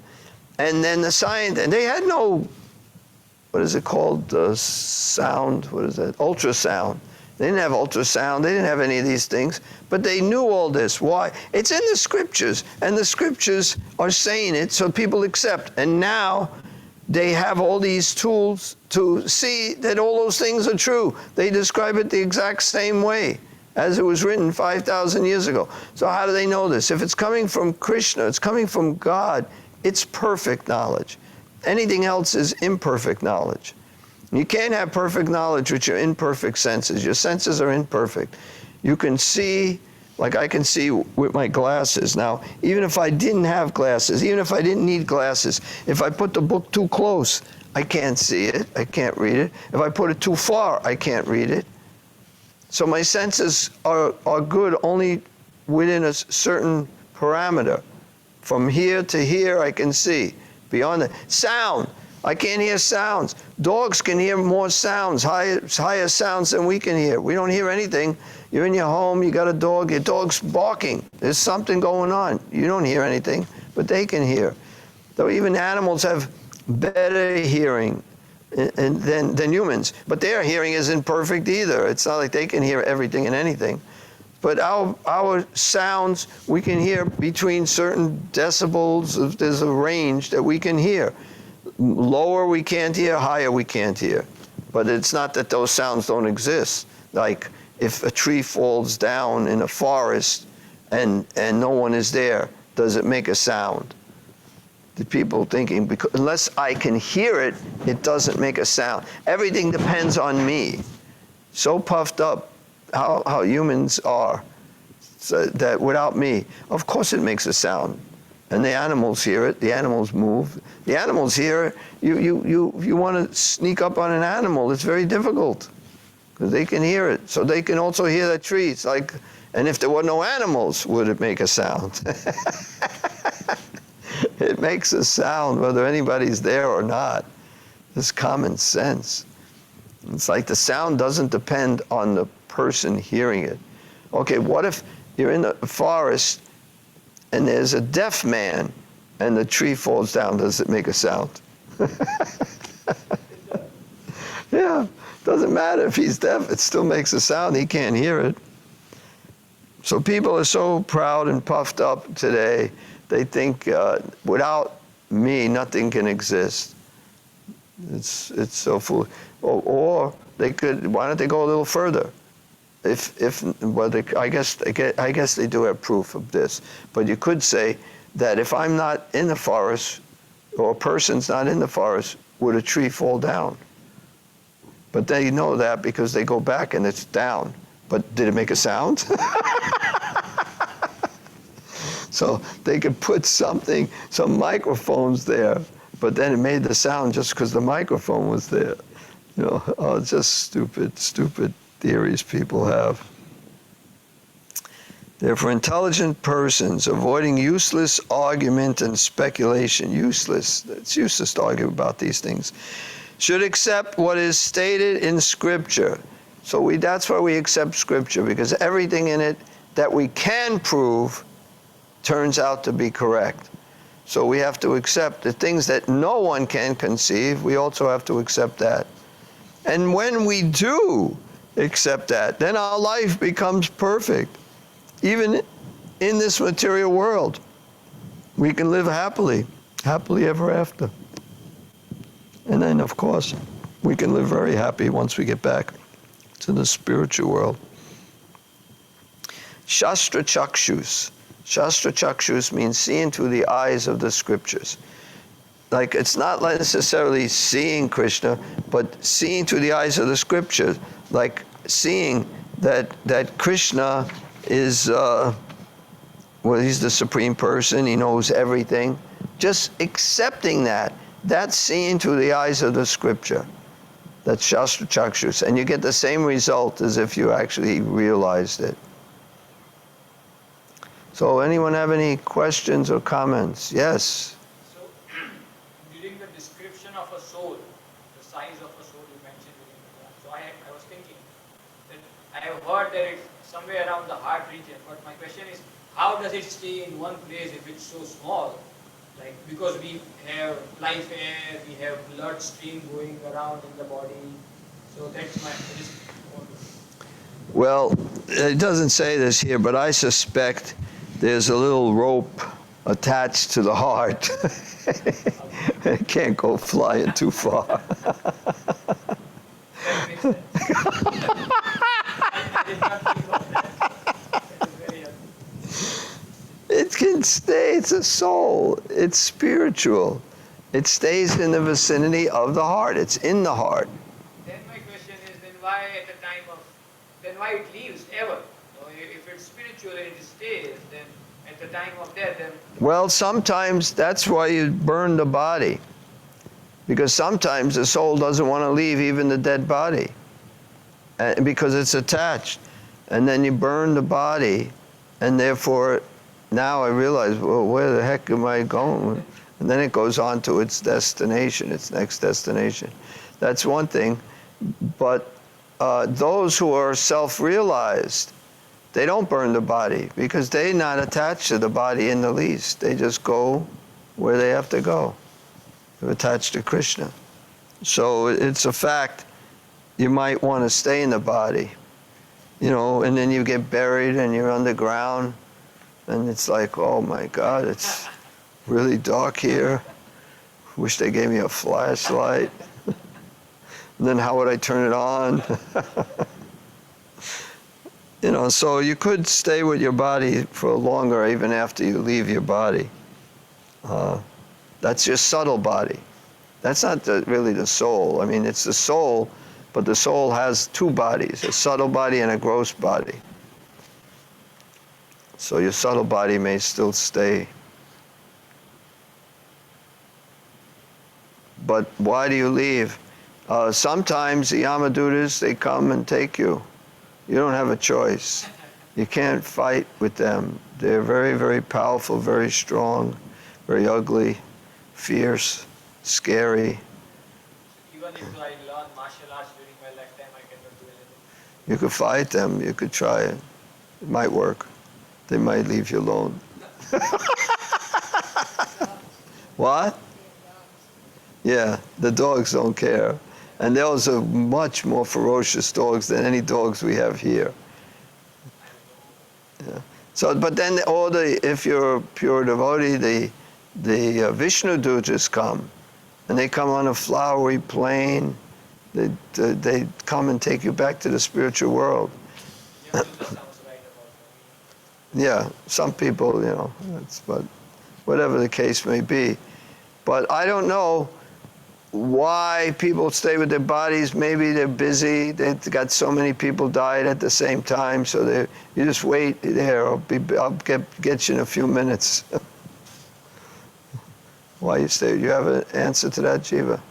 And then the science, and they had no, what is it called, sound, what is that, ultrasound. They didn't have ultrasound, they didn't have any of these things, but they knew all this. Why? It's in the scriptures, and the scriptures are saying it, so people accept. And now, they have all these tools to see that all those things are true. They describe it the exact same way as it was written 5,000 years ago. So how do they know this? If it's coming from Krishna, it's coming from God, it's perfect knowledge. Anything else is imperfect knowledge. You can't have perfect knowledge with your imperfect senses. Your senses are imperfect. You can see, like I can see with my glasses. Now, even if I didn't have glasses, even if I didn't need glasses, if I put the book too close, I can't see it, I can't read it. If I put it too far, I can't read it. So my senses are good only within a certain parameter. From here to here, I can see. Beyond that, sound, I can't hear sounds. Dogs can hear more sounds, higher sounds than we can hear. We don't hear anything. You're in your home, you got a dog, your dog's barking. There's something going on. You don't hear anything, but they can hear. Though even animals have better hearing than humans, but their hearing isn't perfect either. It's not like they can hear everything and anything. But our sounds, we can hear between certain decibels. There's a range that we can hear. Lower we can't hear, higher we can't hear. But it's not that those sounds don't exist. Like if a tree falls down in a forest and no one is there, does it make a sound? The people thinking, because unless I can hear it, it doesn't make a sound. Everything depends on me. So puffed up how humans are, so that without me, of course it makes a sound. And the animals hear it, the animals move. The animals hear it. You want to sneak up on an animal, it's very difficult, because they can hear it. So they can also hear the trees. Like, and if there were no animals, would it make a sound? It makes a sound whether anybody's there or not. It's common sense. It's like the sound doesn't depend on the person hearing it. Okay, what if you're in the forest and there's a deaf man and the tree falls down? Does it make a sound? Yeah, doesn't matter if he's deaf, it still makes a sound. He can't hear it. So people are so proud and puffed up today. They think without me, nothing can exist. It's so foolish. Or they could. Why don't they go a little further? I guess they do have proof of this. But you could say that if I'm not in the forest, or a person's not in the forest, would a tree fall down? But they know that because they go back and it's down. But did it make a sound? So they could put some microphones there, but then it made the sound just because the microphone was there. Just stupid theories people have. Therefore, intelligent persons, avoiding useless argument and speculation, it's useless to argue about these things, should accept what is stated in Scripture. So that's why we accept Scripture, because everything in it that we can prove turns out to be correct. So we have to accept the things that no one can conceive. We also have to accept that. And when we do accept that, then our life becomes perfect. Even in this material world, we can live happily ever after. And then, of course, we can live very happy once we get back to the spiritual world. Shastra Chakshus. Shastra Chakshus means seeing through the eyes of the Scriptures. Like, it's not necessarily seeing Krishna, but seeing through the eyes of the Scriptures. Like seeing that Krishna is, he's the Supreme Person, he knows everything. Just accepting that's seeing through the eyes of the Scripture. That's Shastra Chakshus. And you get the same result as if you actually realized it. So anyone have any questions or comments? Yes? So, during the description of a soul, the size of a soul you mentioned during the class, so I was thinking that I have heard that it's somewhere around the heart region, but my question is, how does it stay in one place if it's so small? Like, because we have life air, we have blood stream going around in the body, so that's my question. Well, it doesn't say this here, but I suspect there's a little rope attached to the heart. It can't go flying too far. That makes sense. I did not think of that. That is very helpful. It can stay, it's a soul, it's spiritual. It stays in the vicinity of the heart, it's in the heart. Then my question is, then why at the time of, then why it leaves ever? So if it's spiritual and it stays, then at the time of death, then... Well, sometimes that's why you burn the body. Because sometimes the soul doesn't want to leave even the dead body. Because it's attached. And then you burn the body, and therefore, now I realize, well, where the heck am I going? And then it goes on to its destination, its next destination. That's one thing. But those who are self-realized, they don't burn the body because they're not attached to the body in the least. They just go where they have to go. They're attached to Krishna. So it's a fact. You might want to stay in the body, you know, and then you get buried and you're underground, and it's like, oh my God, it's really dark here. Wish they gave me a flashlight. And then how would I turn it on? You know, so you could stay with your body for longer even after you leave your body. That's your subtle body. That's not really the soul. I mean, it's the soul, but the soul has two bodies, a subtle body and a gross body. So your subtle body may still stay. But why do you leave? Sometimes the Yamadutas, they come and take you. You don't have a choice. You can't fight with them. They're very, very powerful, very strong, very ugly, fierce, scary. Even if I learn martial arts during my lifetime, I cannot do anything. You could fight them, you could try it. It might work. They might leave you alone. What? Yeah, the dogs don't care. And those are much more ferocious dogs than any dogs we have here. Yeah. So, but then if you're a pure devotee, the Vishnu Dutas come, and they come on a flowery plain. They come and take you back to the spiritual world. Yeah, that sounds right about me. Yeah, some people, you know, but whatever the case may be. But I don't know why people stay with their bodies. Maybe they're busy. They've got so many people died at the same time, so you just wait there. I'll get you in a few minutes. Why you stay? Do you have an answer to that, Jiva? I was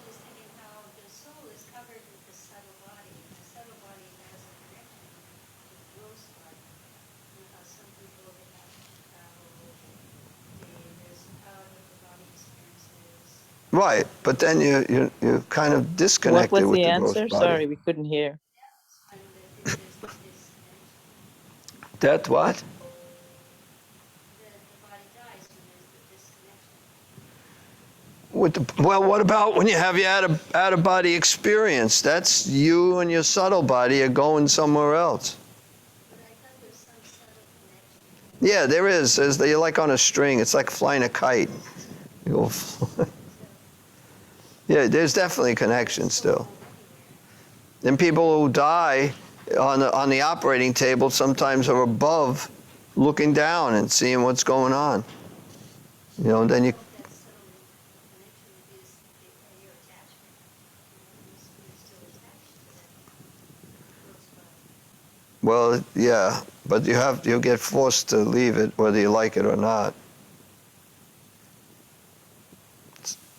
just thinking how the soul is covered with the subtle body. The subtle body has a connection with the gross body. And how some people they have to travel, there's out of the body experiences. Right, but then you're kind of What disconnected was with the the gross answer? body. Sorry, we couldn't hear. And there's this connection. That what? The body dies when there's the disconnection. Well, what about when you have your out-of-body experience? That's you and your subtle body are going somewhere else. But I thought there's some subtle connection. Yeah, there is. You're like on a string. It's like flying a kite. You go fly. Yeah, there's definitely a connection still. And people who die on the operating table sometimes are above, looking down and seeing what's going on. You know, then you. That subtle connection is your attachment. You're still attached to that gross body. Well, yeah, but you'll get forced to leave it whether you like it or not.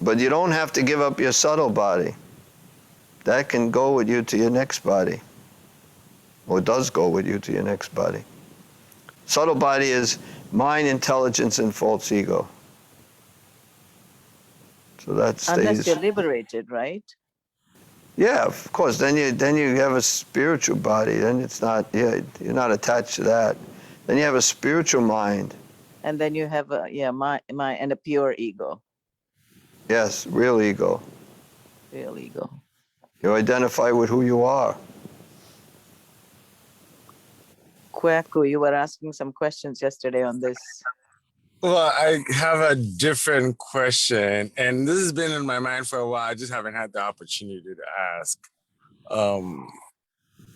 But you don't have to give up your subtle body. That can go with you to your next body. Or does go with you to your next body. Subtle body is mind, intelligence, and false ego. So that Unless stays. you're liberated, right? Yeah, of course. Then you have a spiritual body. Then it's not. Yeah, you're not attached to that. Then you have a spiritual mind. And then you have my and a pure ego, Yes, real ego. real ego. You identify with who you are. Kwaku, you were asking some questions yesterday on this. Well, I have a different question, and this has been in my mind for a while. I just haven't had the opportunity to ask. Um,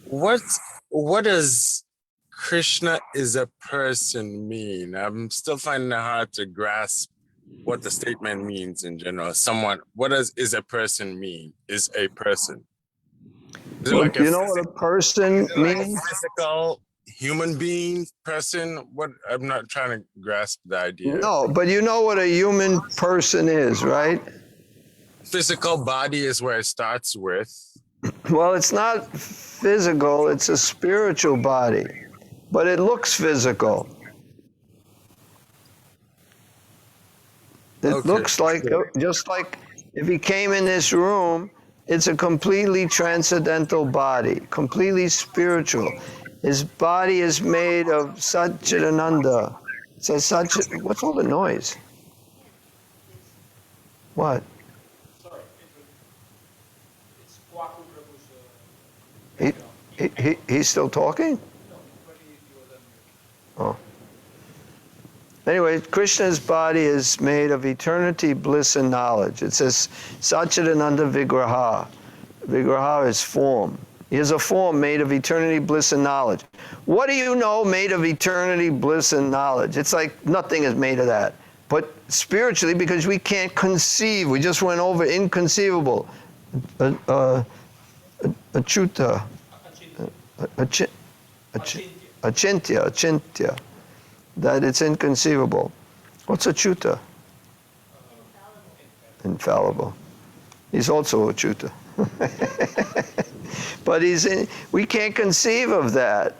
what what does Krishna is a person mean? I'm still finding it hard to grasp what the statement means in general. Someone, what does is a person mean? Is a person? Is it Well, like a you know what a person means? physical human being person? What I'm not trying to grasp the idea. No, but you know what a human person is, right? Physical body is where it starts with. Well, it's not physical, it's a spiritual body, but it looks physical. It Okay. looks like, just like if he came in this room, it's a completely transcendental body, completely spiritual. His body is made of Satchitananda. It says what's all the noise? What? Sorry, it's Kwaku Prabhu's He, background. he's still talking? No, but he was on mute. Oh. Anyway, Krishna's body is made of eternity, bliss, and knowledge. It says Satchitananda Vigraha. Vigraha is form. He has a form made of eternity, bliss, and knowledge. What do you know made of eternity, bliss, and knowledge? It's like nothing is made of that. But spiritually, because we can't conceive, we just went over inconceivable. Achyuta. Achintya. That it's inconceivable. What's achyuta? Infallible. He's also achyuta. But we can't conceive of that.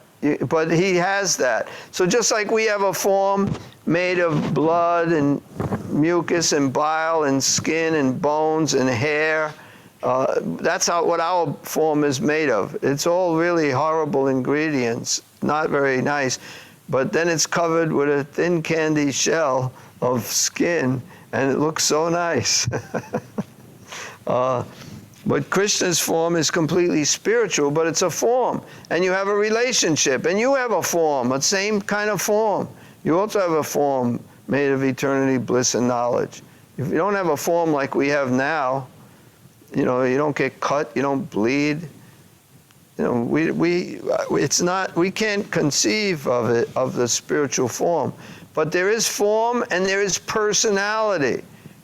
But he has that. So just like we have a form made of blood and mucus and bile and skin and bones and hair, that's what our form is made of. It's all really horrible ingredients, not very nice. But then it's covered with a thin candy shell of skin, and it looks so nice. But Krishna's form is completely spiritual, but it's a form. And you have a relationship, and you have a form, a same kind of form. You also have a form made of eternity, bliss, and knowledge. If you don't have a form like we have now, you don't get cut, you don't bleed. We can't conceive of it, of the spiritual form. But there is form and there is personality.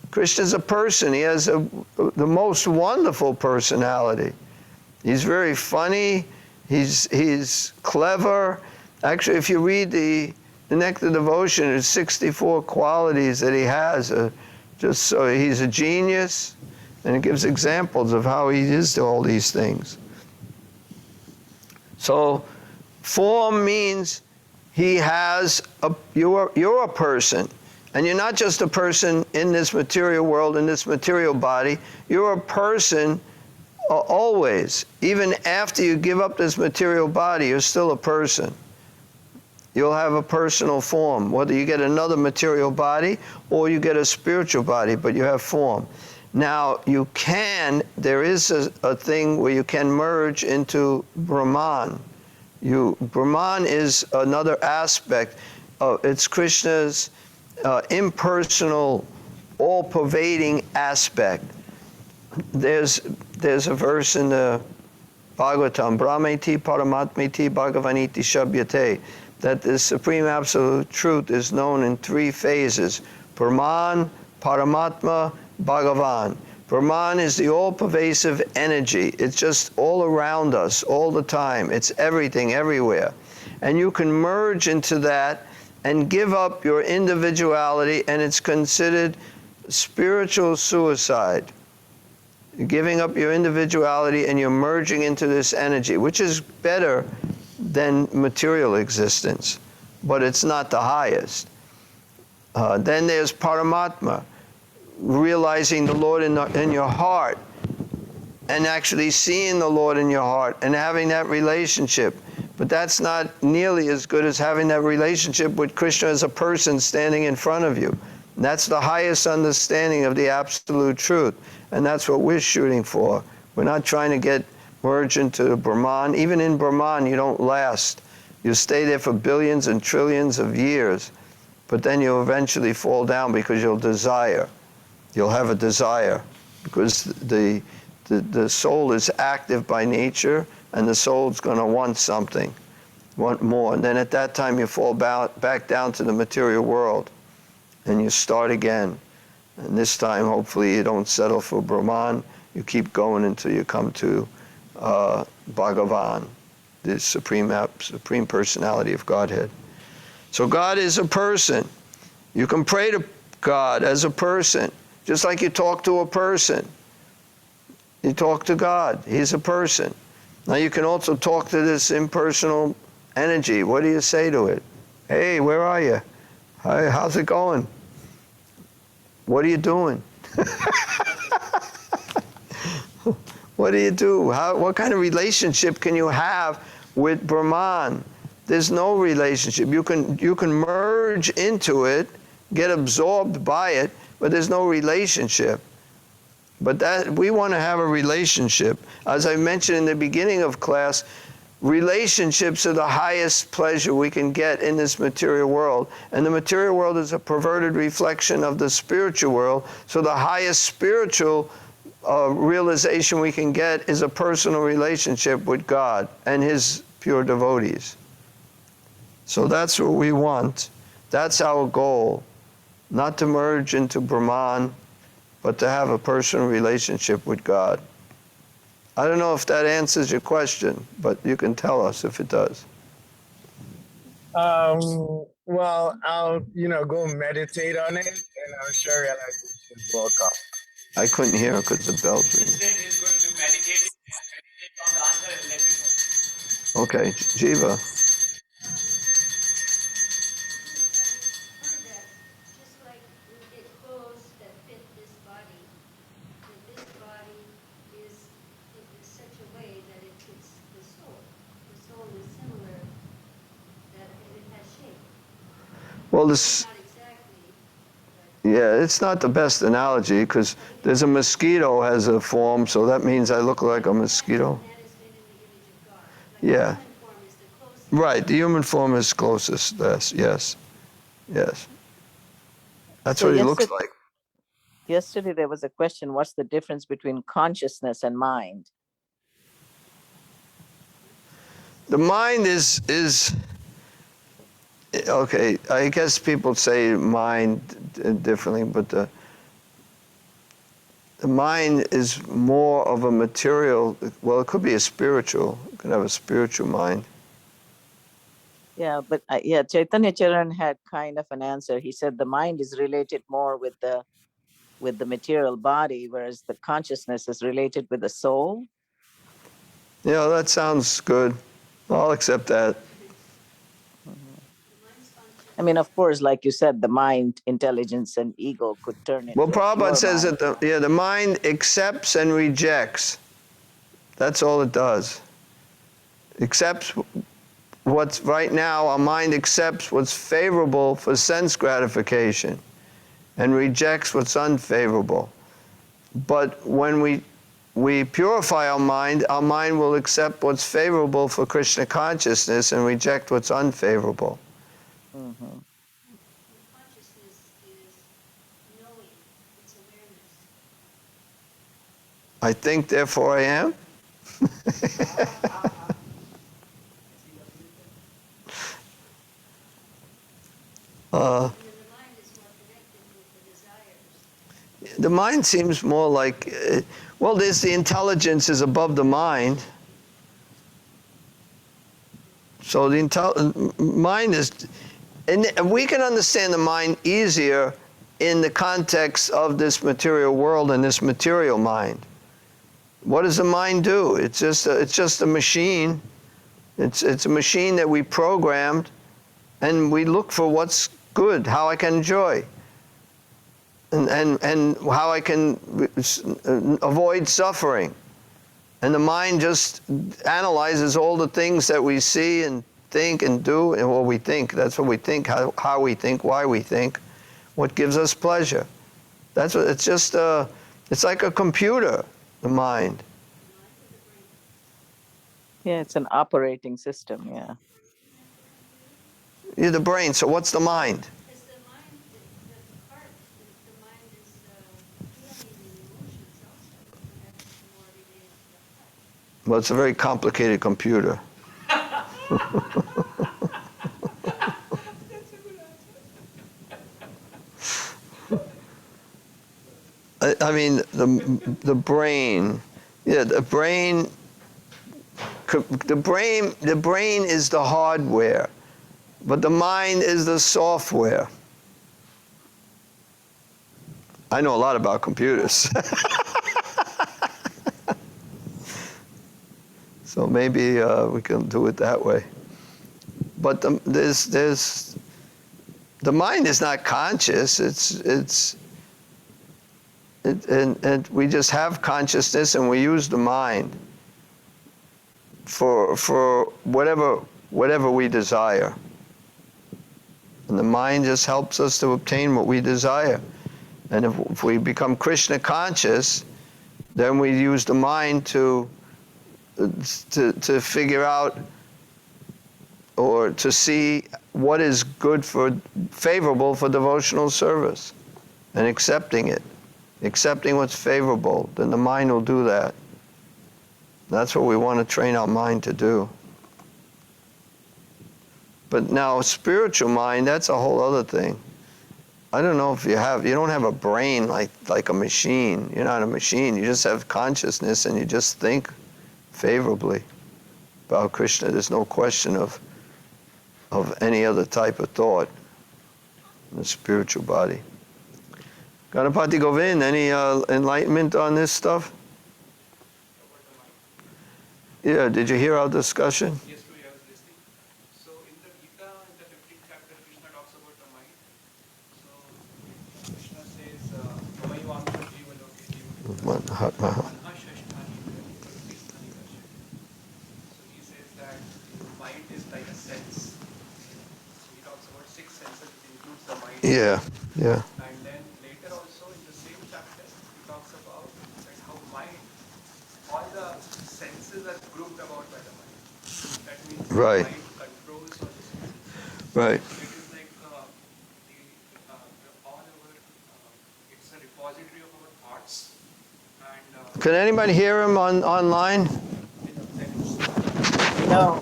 Krishna's a person. He has the most wonderful personality. He's very funny. He's clever. Actually, if you read the Nectar Devotion, there's 64 qualities that he has. Just so he's a genius, and it gives examples of how he is to all these things. So, form means he has you're a person. And you're not just a person in this material world, in this material body. You're a person always. Even after you give up this material body, you're still a person. You'll have a personal form, whether you get another material body or you get a spiritual body, but you have form. Now, there is a thing where you can merge into Brahman. Brahman is another aspect. It's Krishna's impersonal, all-pervading aspect. There's a verse in the Bhagavatam, Brahmeti Paramatmeti Bhagavaniti Shabhyate, that the Supreme Absolute Truth is known in three phases: Brahman, Paramatma, Bhagavan. Brahman is the all-pervasive energy. It's just all around us, all the time. It's everything, everywhere. And you can merge into that and give up your individuality, and it's considered spiritual suicide. You're giving up your individuality and you're merging into this energy, which is better than material existence, but it's not the highest. Then there's Paramatma, realizing the Lord in your heart, and actually seeing the Lord in your heart and having that relationship. But that's not nearly as good as having that relationship with Krishna as a person standing in front of you. And that's the highest understanding of the absolute truth. And that's what we're shooting for. We're not trying to get merged into Brahman. Even in Brahman, you don't last. You stay there for billions and trillions of years. but then you'll eventually fall down because you'll desire. You'll have a desire because the soul is active by nature, and the soul's going to want something, want more. And then at that time you fall back down to the material world, and you start again. And this time, hopefully, you don't settle for Brahman. You keep going until you come to Bhagavan, the Supreme Personality of Godhead. So God is a person. You can pray to God as a person, just like you talk to a person. You talk to God. He's a person. Now you can also talk to this impersonal energy. What do you say to it? Hey, where are you? Hi, how's it going? What are you doing? What do you do? What kind of relationship can you have with Brahman? There's no relationship. You can merge into it, get absorbed by it, but there's no relationship. But that we want to have a relationship. As I mentioned in the beginning of class, relationships are the highest pleasure we can get in this material world. And the material world is a perverted reflection of the spiritual world. So the highest spiritual realization we can get is a personal relationship with God and His pure devotees. So that's what we want. That's our goal. Not to merge into Brahman, but to have a personal relationship with God. I don't know if that answers your question, but you can tell us if it does. Well, I'll go meditate on it, and I'm sure realization will come. I couldn't hear because the bell's He ringing. said he's going to meditate on the answer and let you know. Okay, Jiva. I heard that just like we get clothes that fit this body, that this body is in such a way that it fits the soul. The soul is similar, that it has shape. Well, this, Not exactly, but yeah, it's not the best analogy because there's a mosquito has a form, so that means I look like a mosquito. man is made in the image of God. Like Yeah. the human form is the closest. Right, the human form is closest. Yes. That's So what he looks like. yesterday there was a question, what's the difference between consciousness and mind? The mind is okay. I guess people say mind differently, but the mind is more of a material. Well, it could be a spiritual. It could have a spiritual mind. Yeah, but Chaitanya Charan had kind of an answer. He said the mind is related more with the material body, whereas the consciousness is related with the soul. Yeah, that sounds good. I'll accept that. I mean, of course, like you said, the mind, intelligence, and ego could turn into Well, a Prabhupada pure says mind. that the mind accepts and rejects. That's all it does. Accepts what's right now, our mind accepts what's favorable for sense gratification and rejects what's unfavorable. But when we purify our mind will accept what's favorable for Krishna consciousness and reject what's unfavorable. Mhm. Consciousness is knowing, it's awareness. I think, therefore I am. And then the mind is more connected with the desires. The mind seems more like, well, there's the intelligence is above the mind. So the mind is, and we can understand the mind easier in the context of this material world and this material mind. What does the mind do? It's just a machine. It's a machine that we programmed, and we look for what's good, how I can enjoy, and how I can avoid suffering. And the mind just analyzes all the things that we see and think and do, and what we think. That's what we think, how we think, why we think, what gives us pleasure. That's what it's just. It's like a computer, the mind. Yeah, it's an operating system. Yeah. You're the brain. So what's the mind? Has the Well, it's a very complicated computer. I mean, the brain, yeah, the brain is the hardware, but the mind is the software. I know a lot about computers. So maybe we can do it that way. But the mind is not conscious. And we just have consciousness, and we use the mind for whatever we desire. And the mind just helps us to obtain what we desire. And if we become Krishna conscious, then we use the mind to figure out or to see what is favorable for devotional service, and accepting what's favorable, then the mind will do that. That's what we want to train our mind to do. But now spiritual mind, that's a whole other thing. I don't know if you don't have a brain like a machine. You're not a machine. You just have consciousness, and you just think favorably about Krishna. There's no question of any other type of thought in the spiritual body. Ganapati Govind, any enlightenment on this stuff? Yeah, did you hear our discussion? Yes, I was listening. So in the Gita, in the 15th chapter, Krishna talks about the mind. So Krishna says, "Mamayivamsho jiva loke jiva manha shashthani prakriti sthani karshati." So he says that the mind is like a sense. So he talks about 6 senses, which includes the mind. Yeah. And then later also in the same chapter, he talks about that how mind, all the senses are grouped about by the mind. That means Right. the mind controls all the senses. Right. It is like all our, it's a repository of our thoughts. And Can anybody hear him online? No.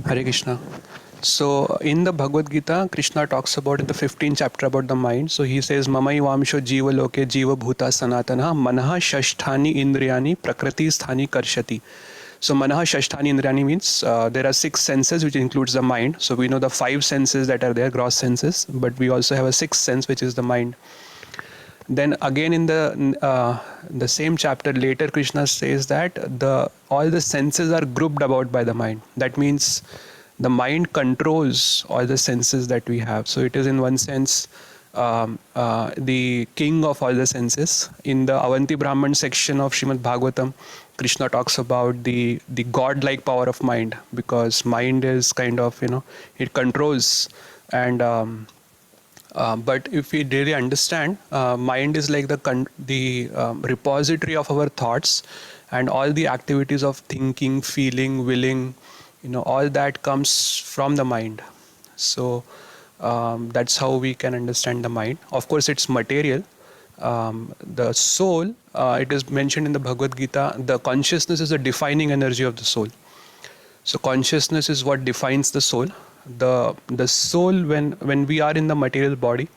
Hare Krishna. So in the Bhagavad Gita, Krishna talks about in the 15th chapter about the mind. So he says, Mamai Vamsho Jiva Loke Jiva Bhuta Sanatana Manaha Shashthani Indriyani Prakriti Sthani Karshati. So Manaha Shashthani Indriyani means there are 6 senses which includes the mind. So we know the 5 senses that are there, gross senses, but we also have a 6th sense which is the mind. Then again in the same chapter later, Krishna says that all the senses are grouped about by the mind. That means the mind controls all the senses that we have. So it is in one sense the king of all the senses. In the Avanti Brahman section of Srimad Bhagavatam, Krishna talks about the god-like power of mind, because mind is kind of, it controls. And but if we really understand, mind is like the repository of our thoughts, and all the activities of thinking, feeling, willing, all that comes from the mind. So that's how we can understand the mind. Of course, it's material. The soul, it is mentioned in the Bhagavad Gita, the consciousness is the defining energy of the soul. So consciousness is what defines the soul. The soul, when we are in the material body,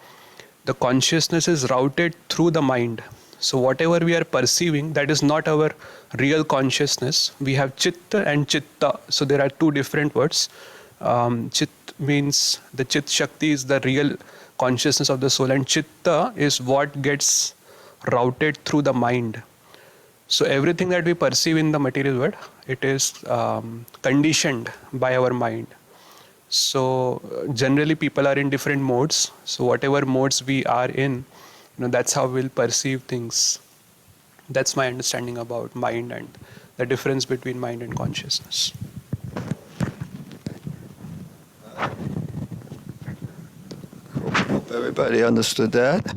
the consciousness is routed through the mind. So whatever we are perceiving, that is not our real consciousness. We have chitta and chitta. So there are 2 different words. Chit means the chit shakti is the real consciousness of the soul, and chitta is what gets routed through the mind. So everything that we perceive in the material world, it is conditioned by our mind. So generally people are in different modes. So whatever modes we are in, that's how we'll perceive things. That's my understanding about mind and the difference between mind and consciousness. Hope everybody understood that.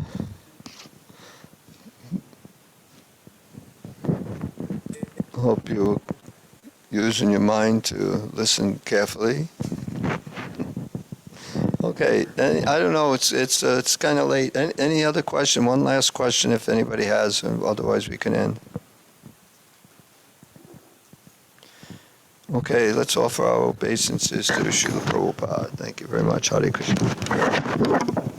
Hope you're using your mind to listen carefully. Okay. Okay, I don't know, it's kind of late. Any other question? One last question if anybody has, otherwise we can end. Okay, let's offer our obeisances to Srila Prabhupada. Thank you very much. Hare Krishna.